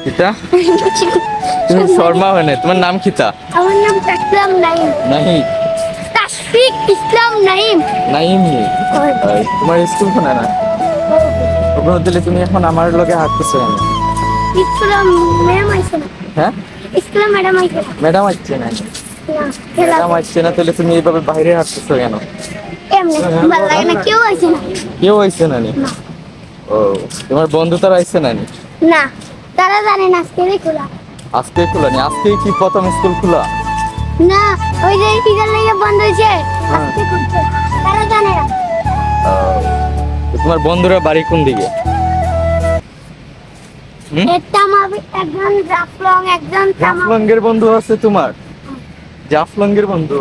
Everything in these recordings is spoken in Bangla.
কিতা তুমি শর্মা হয় না, তোমার নাম কিতা? আমার নাম তাসলাম নাইম। নাহি তাসফিক ইসলাম নাইম। নাইম নি তোমার স্কুল কোনা না? ওগুলো দিলে তুমি এখন আমার লগে হাঁটতেছো কেন? ইসলাম ম্যাম আইছে না। হ্যাঁ ইসলাম ম্যাডাম আইছে না। ম্যাডাম আসছে না? না খেলা ম্যাডাম আসছে না, তাহলে তুমি এইভাবে বাইরে হাঁটতেছো কেন? এমনি ভালো লাগে না, কেউ আইছে না। কেউ আইছে না নি? না। ও তোমার বন্ধু তারা আইছে না নি? না তারা জানে না আজকে খোলা। আজকে খোলা নি? আজকে কি প্রথম স্কুল খোলা? না ওই যে ঈদের লেগে বন্ধ হয়েছে, আজকে খুলছে। তারা জানে না। ও, তো তোমার বন্ধুরা বাড়ি কোন দিকে? একটা মাবি একজন জাফলং, একজন জাফলঙ্গের বন্ধু আছে তোমার? জাফলঙ্গের বন্ধু?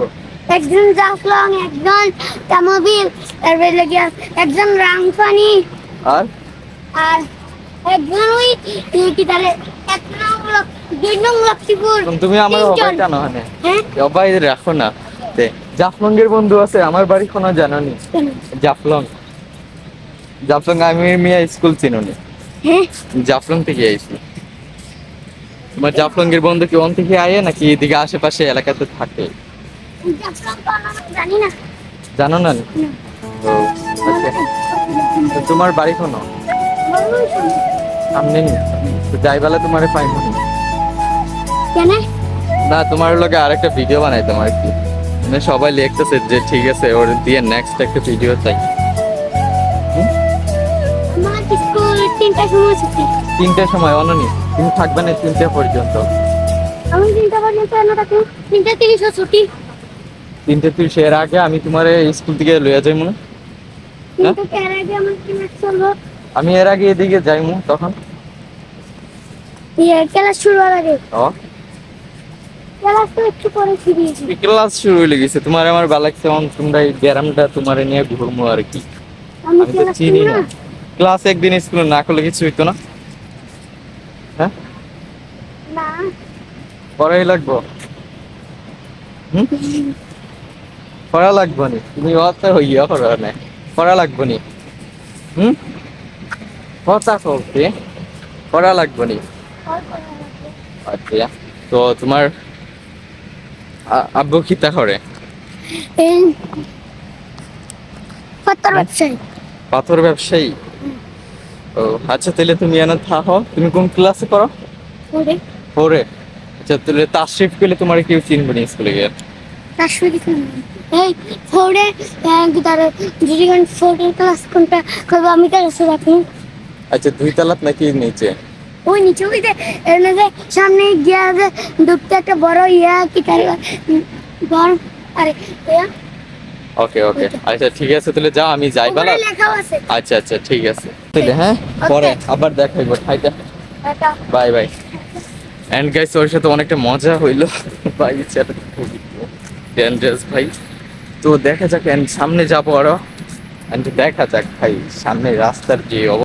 একজন জাফলং, একজন তামাবিল, তারপরে লাগিয়া একজন রাংফানি, আর আর একজন ওই কি তারে এক নং দুই নং লক্ষ্মীপুর। তুমি আমার তিনজন। অবাই জানো না? হ্যাঁ অবাই রাখো না। জাফলঙ্গের বন্ধু আছে আমার বাড়ি কোনো জানো নি? জাফলং, জাফলং আমি মিয়া স্কুল চিনো নি? হ্যাঁ জাফলং থেকে আইছি। তোমার জাফলঙ্গের বন্ধু কি ওন থেকে আয়ে নাকি এদিকে আশেপাশে এলাকাতে থাকে? জাফলং তো আমরা জানি না। জানো না নি? ও, আচ্ছা। তো তোমার বাড়ি কোনো সামনে নি? তো যাই বেলা তোমার পাইব নি? কেন? না তোমার লগে আরেকটা ভিডিও বানাইতাম আর কি, মানে সবাই লিখতেছে যে ঠিক আছে ওর দিয়ে নেক্সট একটা ভিডিও চাই। আমার স্কুল 3টার সময় ছুটি। 3টার সময় অননি তুমি থাকবে না 3টা পর্যন্ত? আমি 3টা পর্যন্ত এনে থাকি, 3:30 ছুটি। 3:30 এর আগে আমি তোমার স্কুল থেকে লইয়া যাইমু না? কিন্তু এর আগে আমার ক্লাস চলবো। আমি এর আগে এদিকে যাইমু তখন। ক্লাস শুরু হওয়ার আগে। ও ক্লাস তো একটু পরে ফিরিয়েছি। ক্লাস শুরু হয়ে গেছে, তোমার আমার বালাকছে তোমরা এই গ্রামটা তোমার নিয়ে ঘুরমু আর কি। আমি আমি তো ক্লাস চিনি করি না। না। ক্লাস একদিন স্কুলে না করলে কিছু হইতো না? হ্যাঁ না পড়াই লাগবো। পড়া লাগবো নি? তুমি অত হইয়া পড়া না, পড়া লাগবো নি? কথা বলতে পড়া লাগবো নি? আচ্ছা, তো তোমার আব্বু কিতা করে? এই পাতার ব্যবসায়ী। পাথর ব্যবসায়ী? ও আচ্ছা, তাহলে তুমি এনে থাকো। তুমি কোন ক্লাসে পড়ো? ওরে 4-এ? আচ্ছা, তাহলে তাশরিফ পেলে তোমার কেউ চিনবে না স্কুলে গিয়ে? তার সঙ্গে কি এই ফোরে গিটারে যদি কোন ফোরের ক্লাস কোনটা কইব আমি তার কাছে রাখি। আচ্ছা, 2 তলাত নাকি নিচে? ওই নিচে ওই যে এর যে সামনে গিয়া যে দুটো একটা বড় ইয়া কি তার বড় আরে ইয়া ওকে ওকে, আচ্ছা ঠিক আছে, তাহলে যাও, আমি যাই বালা। ওখানে লেখাও আছে। আচ্ছা আচ্ছা ঠিক আছে তাহলে, হ্যাঁ পরে আবার দেখাইবো। হাইটা, এটা বাই বাই। এন্ড গাইস, ওর সাথে অনেকটা মজা হইলো ভাই, ছেলেটা খুবই ডেঞ্জারাস ভাই। তো দেখা যাক, সামনে যাবো আরো, দেখা যাক ভাই সামনে রাস্তার যে